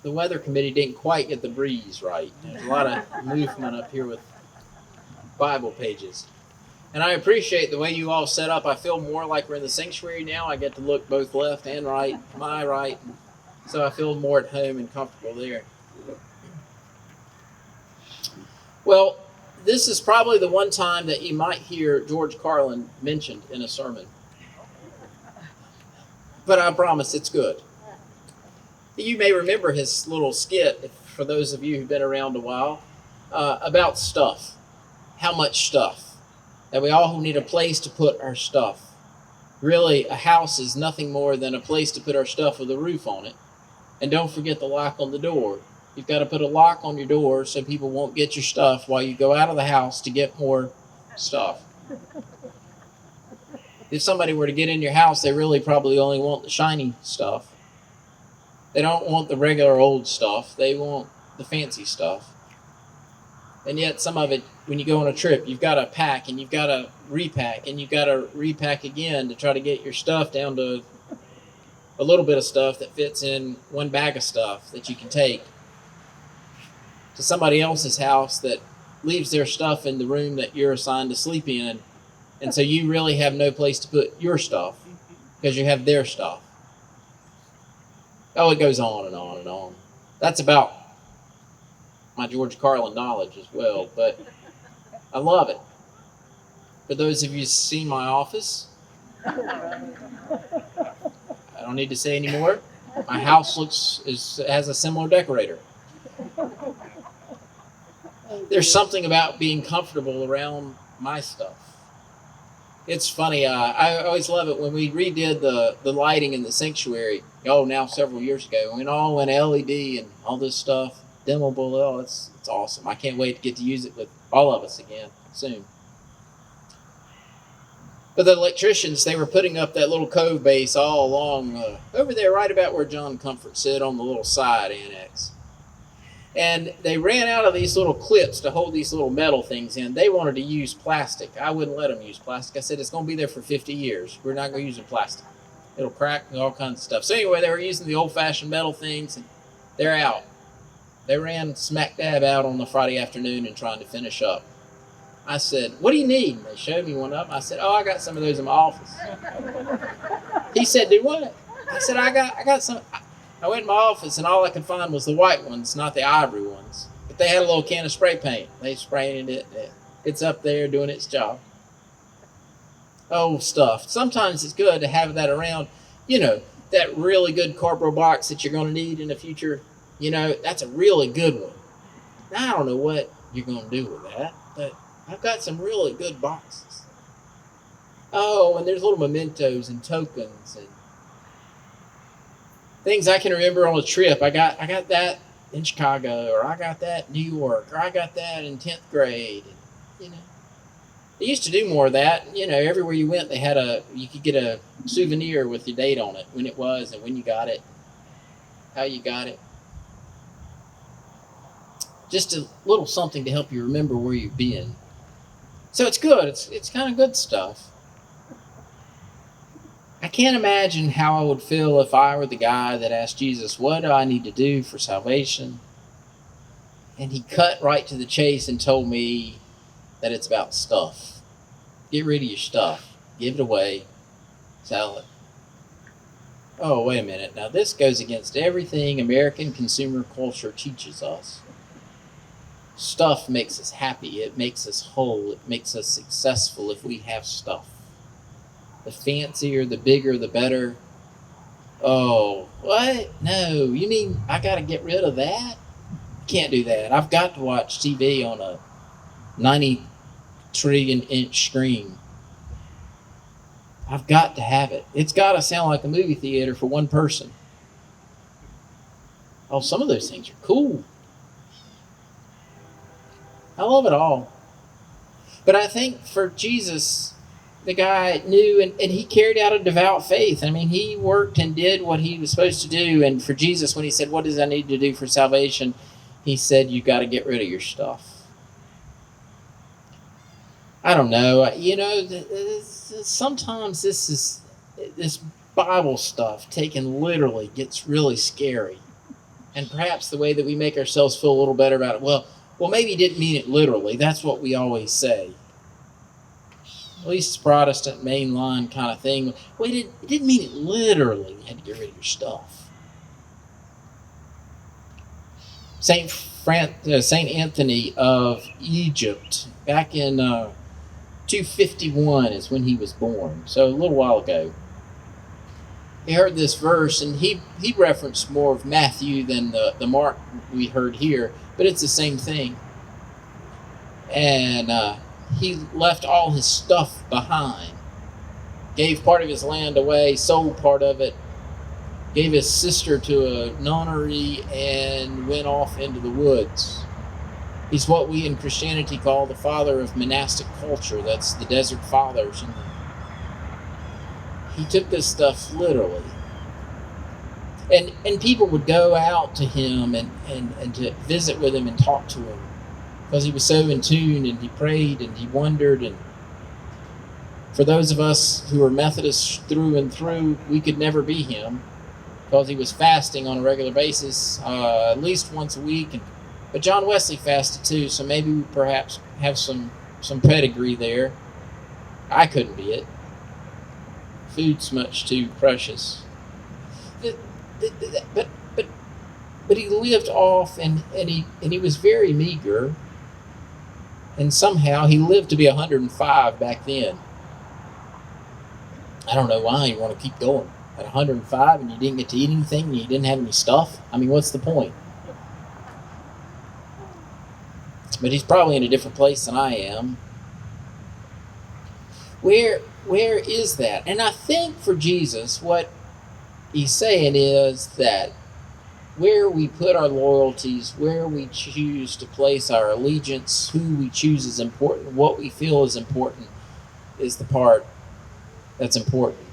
the weather committee didn't quite get the breeze right. There's a lot of movement up here with Bible pages. And I appreciate the way you all set up. I feel more like we're in the sanctuary now. I get to look both left and right, my right. So I feel more at home and comfortable there. Well, this is probably the one time that you might hear George Carlin mentioned in a sermon. But I promise it's good. You may remember his little skit, for those of you who've been around a while, about stuff. How much stuff. That we all need a place to put our stuff. Really, a house is nothing more than a place to put our stuff with a roof on it. And don't forget the lock on the door. You've got to put a lock on your door so people won't get your stuff while you go out of the house to get more stuff. If somebody were to get in your house, they really probably only want the shiny stuff. They don't want the regular old stuff. They want the fancy stuff. And yet some of it, when you go on a trip, you've got to pack and you've got to repack and you've got to repack again to try to get your stuff down to a little bit of stuff that fits in one bag of stuff that you can take to somebody else's house that leaves their stuff in the room that you're assigned to sleep in. And so you really have no place to put your stuff because you have their stuff. Oh, it goes on and on and on. That's about my George Carlin knowledge as well, but I love it. For those of you who've seen my office, I don't need to say any more. My house has a similar decorator. There's something about being comfortable around my stuff. It's funny. I always love it when we redid the lighting in the sanctuary. Now several years ago, when it all went LED and all this stuff, dimmable. Oh, it's awesome. I can't wait to get to use it with all of us again soon. But the electricians, they were putting up that little cove base all along over there, right about where John Comfort sit on the little side annex. And they ran out of these little clips to hold these little metal things in. They wanted to use plastic. I wouldn't let them use plastic. I said, it's going to be there for 50 years. We're not going to use the plastic. It'll crack and all kinds of stuff. So anyway, they were using the old-fashioned metal things, and they're out. They ran smack dab out on the Friday afternoon and trying to finish up. I said, what do you need? And they showed me one of them. I said, I got some of those in my office. He said, do what? I said, I got some. I went in my office and all I could find was the white ones, not the ivory ones. But they had a little can of spray paint. They sprayed it. It's up there doing its job. Oh, stuff. Sometimes it's good to have that around. That really good cardboard box that you're going to need in the future. That's a really good one. Now, I don't know what you're going to do with that, but I've got some really good boxes. Oh, and there's little mementos and tokens and things I can remember on a trip. I got that in Chicago, or I got that in New York, or I got that in 10th grade. And, they used to do more of that. Everywhere you went, you could get a souvenir with your date on it, when it was and when you got it, how you got it. Just a little something to help you remember where you've been. So it's good. It's kind of good stuff. I can't imagine how I would feel if I were the guy that asked Jesus, what do I need to do for salvation? And he cut right to the chase and told me that it's about stuff. Get rid of your stuff. Give it away. Sell it. Oh, wait a minute. Now, this goes against everything American consumer culture teaches us. Stuff makes us happy. It makes us whole. It makes us successful if we have stuff. The fancier, the bigger, the better. Oh, what? No, you mean I got to get rid of that? Can't do that. I've got to watch TV on a 90 trillion inch screen. I've got to have it. It's got to sound like a movie theater for one person. Oh, some of those things are cool. I love it all. But I think for Jesus, the guy knew, and he carried out a devout faith. I mean, he worked and did what he was supposed to do. And for Jesus, when he said, what does I need to do for salvation? He said, you got to get rid of your stuff. I don't know. Sometimes this Bible stuff taken literally gets really scary. And perhaps the way that we make ourselves feel a little better about it, well, maybe he didn't mean it literally. That's what we always say. At least it's Protestant mainline kind of thing. Well, it didn't mean it literally. You had to get rid of your stuff. Saint Anthony of Egypt, back in 251 is when he was born, so a little while ago. He heard this verse, and he referenced more of Matthew than the Mark we heard here, but it's the same thing. And he left all his stuff behind, gave part of his land away, sold part of it, gave his sister to a nunnery, and went off into the woods. He's what we in Christianity call the father of monastic culture. That's the desert fathers. And he took this stuff literally. And people would go out to him and to visit with him and talk to him, because he was so in tune, and he prayed and he wondered. And for those of us who are Methodists through and through, we could never be him, because he was fasting on a regular basis, at least once a week. But John Wesley fasted too, so maybe we perhaps have some pedigree there. I couldn't be it. Food's much too precious. But he lived off, and he was very meager, and somehow he lived to be 105 back then. I don't know why you want to keep going at 105 and you didn't get to eat anything and you didn't have any stuff. I mean, what's the point? But he's probably in a different place than I am. Where is that? And I think for Jesus, what he's saying is that where we put our loyalties, where we choose to place our allegiance, who we choose is important, what we feel is important, is the part that's important.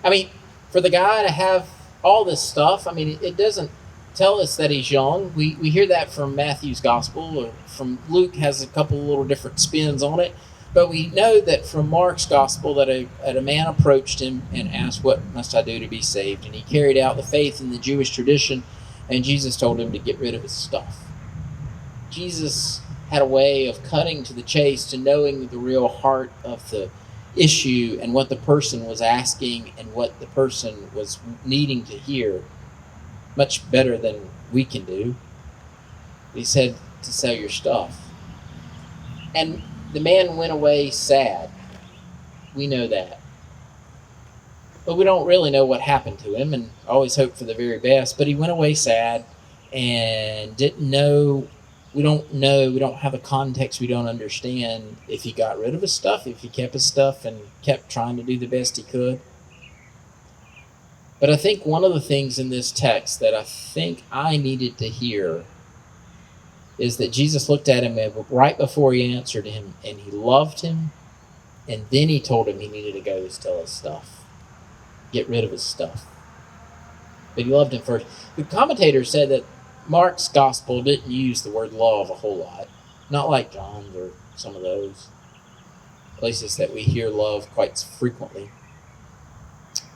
I mean, for the guy to have all this stuff, I mean, it doesn't tell us that he's young. We hear that from Matthew's gospel, or from Luke has a couple little different spins on it. But we know that from Mark's gospel that a man approached him and asked, "What must I do to be saved?" And he carried out the faith in the Jewish tradition, and Jesus told him to get rid of his stuff. Jesus had a way of cutting to the chase, to knowing the real heart of the issue and what the person was asking and what the person was needing to hear, much better than we can do. He said to sell your stuff. And the man went away sad. We know that. But we don't really know what happened to him, and always hope for the very best. But he went away sad and didn't know. We don't know. We don't have a context. We don't understand if he got rid of his stuff, if he kept his stuff and kept trying to do the best he could. But I think one of the things in this text that I think I needed to hear is that Jesus looked at him right before he answered him, and he loved him, and then he told him he needed to go sell his stuff, get rid of his stuff. But he loved him first. The commentator said that Mark's gospel didn't use the word love a whole lot, not like John's or some of those places that we hear love quite frequently.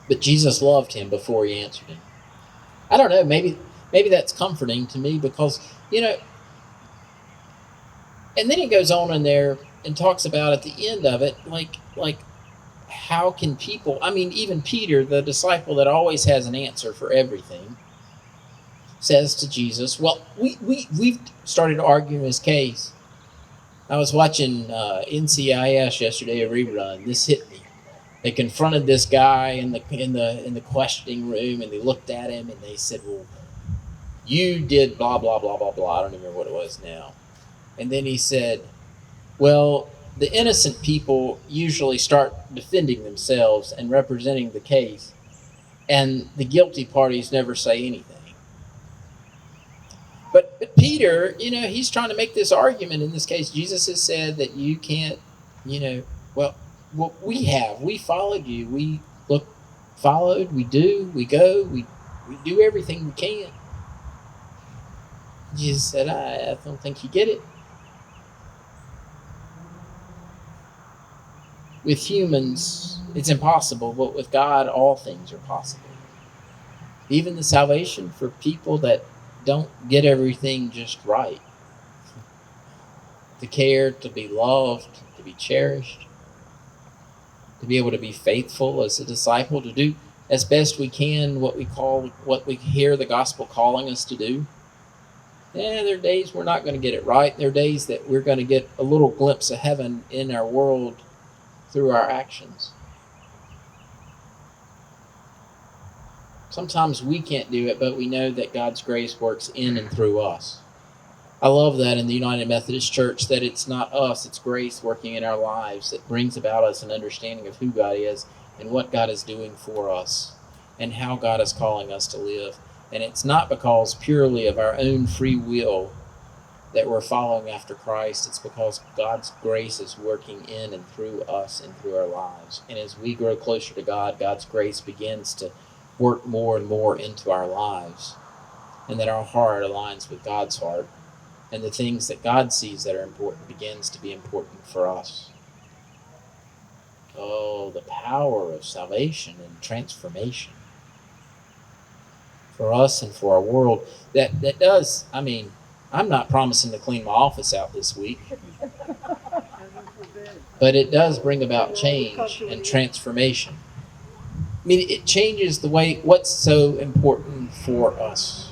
But Jesus loved him before he answered him. I don't know, maybe that's comforting to me, because, and then he goes on in there and talks about at the end of it, like how can people, I mean, even Peter, the disciple that always has an answer for everything, says to Jesus, well, we've started arguing his case. I was watching NCIS yesterday, a rerun. This hit me. They confronted this guy in the questioning room, and they looked at him and they said, well, you did blah, blah, blah, blah, blah. I don't remember what it was now. And then he said, well, the innocent people usually start defending themselves and representing the case, and the guilty parties never say anything. But Peter, he's trying to make this argument in this case. Jesus has said that you can't, well, we followed you. We followed, we do, we go, we do everything we can. Jesus said, I don't think you get it. With humans, it's impossible, but with God, all things are possible. Even the salvation for people that don't get everything just right. To care, to be loved, to be cherished, to be able to be faithful as a disciple, to do as best we can what we hear the gospel calling us to do. There are days we're not going to get it right. There are days that we're going to get a little glimpse of heaven in our world through our actions. Sometimes we can't do it, but we know that God's grace works in and through us. I love that in the United Methodist Church, that it's not us, it's grace working in our lives that brings about us an understanding of who God is and what God is doing for us and how God is calling us to live. And it's not because purely of our own free will that we're following after Christ. It's because God's grace is working in and through us and through our lives. And as we grow closer to God, God's grace begins to work more and more into our lives. And that our heart aligns with God's heart. And the things that God sees that are important begins to be important for us. Oh, the power of salvation and transformation for us and for our world. That does, I'm not promising to clean my office out this week, but it does bring about change and transformation. It changes the way, what's so important for us.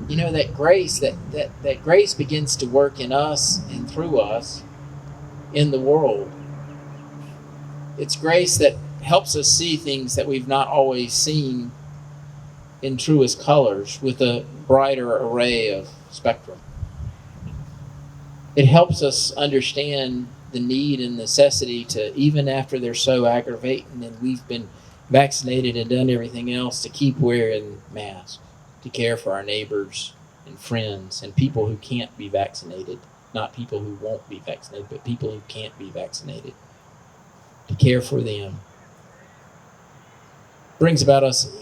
That grace, that grace begins to work in us and through us in the world. It's grace that helps us see things that we've not always seen in truest colors with a brighter array of spectrum. It helps us understand the need and necessity to, even after they're so aggravating and we've been vaccinated and done everything else, to keep wearing masks, to care for our neighbors and friends and people who can't be vaccinated. Not people who won't be vaccinated, but people who can't be vaccinated. To care for them. Brings about us,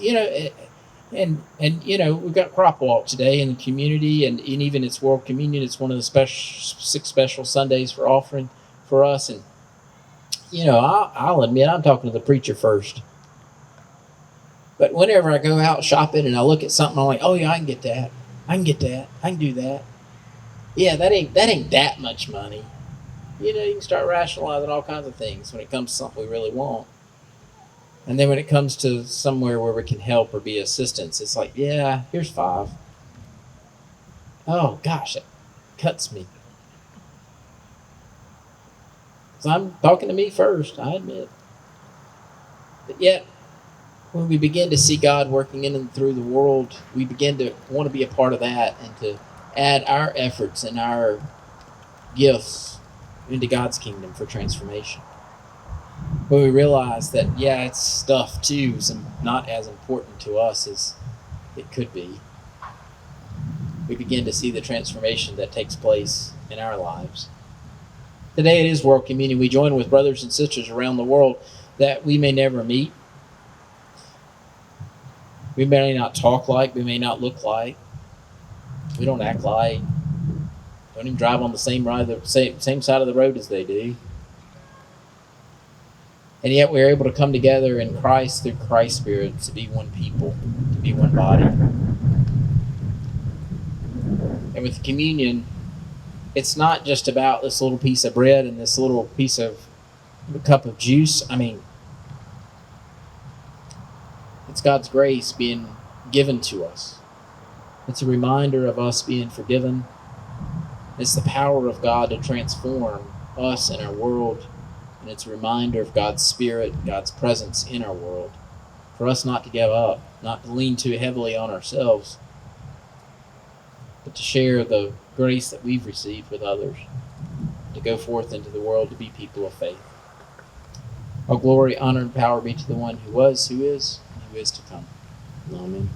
and we've got crop walk today in the community, and even it's World Communion. It's one of the 6 special Sundays for offering for us. And, I'll admit I'm talking to the preacher first. But whenever I go out shopping and I look at something, I'm like, oh yeah, I can get that. I can get that. I can do that. Yeah, that ain't that much money. You can start rationalizing all kinds of things when it comes to something we really want. And then when it comes to somewhere where we can help or be assistance, it's like, yeah, here's $5. Oh gosh, it cuts me. So I'm talking to me first, I admit. But yet, when we begin to see God working in and through the world, we begin to want to be a part of that and to add our efforts and our gifts into God's kingdom for transformation. But we realize that, it's stuff too, is not as important to us as it could be. We begin to see the transformation that takes place in our lives. Today it is World Communion. We join with brothers and sisters around the world that we may never meet. We may not talk like, we may not look like, we don't act like, don't even drive on the same side of the road as they do. And yet we're able to come together in Christ through Christ's Spirit to be one people, to be one body. And with communion, it's not just about this little piece of bread and this little piece of cup of juice. It's God's grace being given to us. It's a reminder of us being forgiven. It's the power of God to transform us and our world. And it's a reminder of God's Spirit, God's presence in our world. For us not to give up, not to lean too heavily on ourselves, but to share the grace that we've received with others, to go forth into the world to be people of faith. All glory, honor, and power be to the one who was, who is, and who is to come. Amen.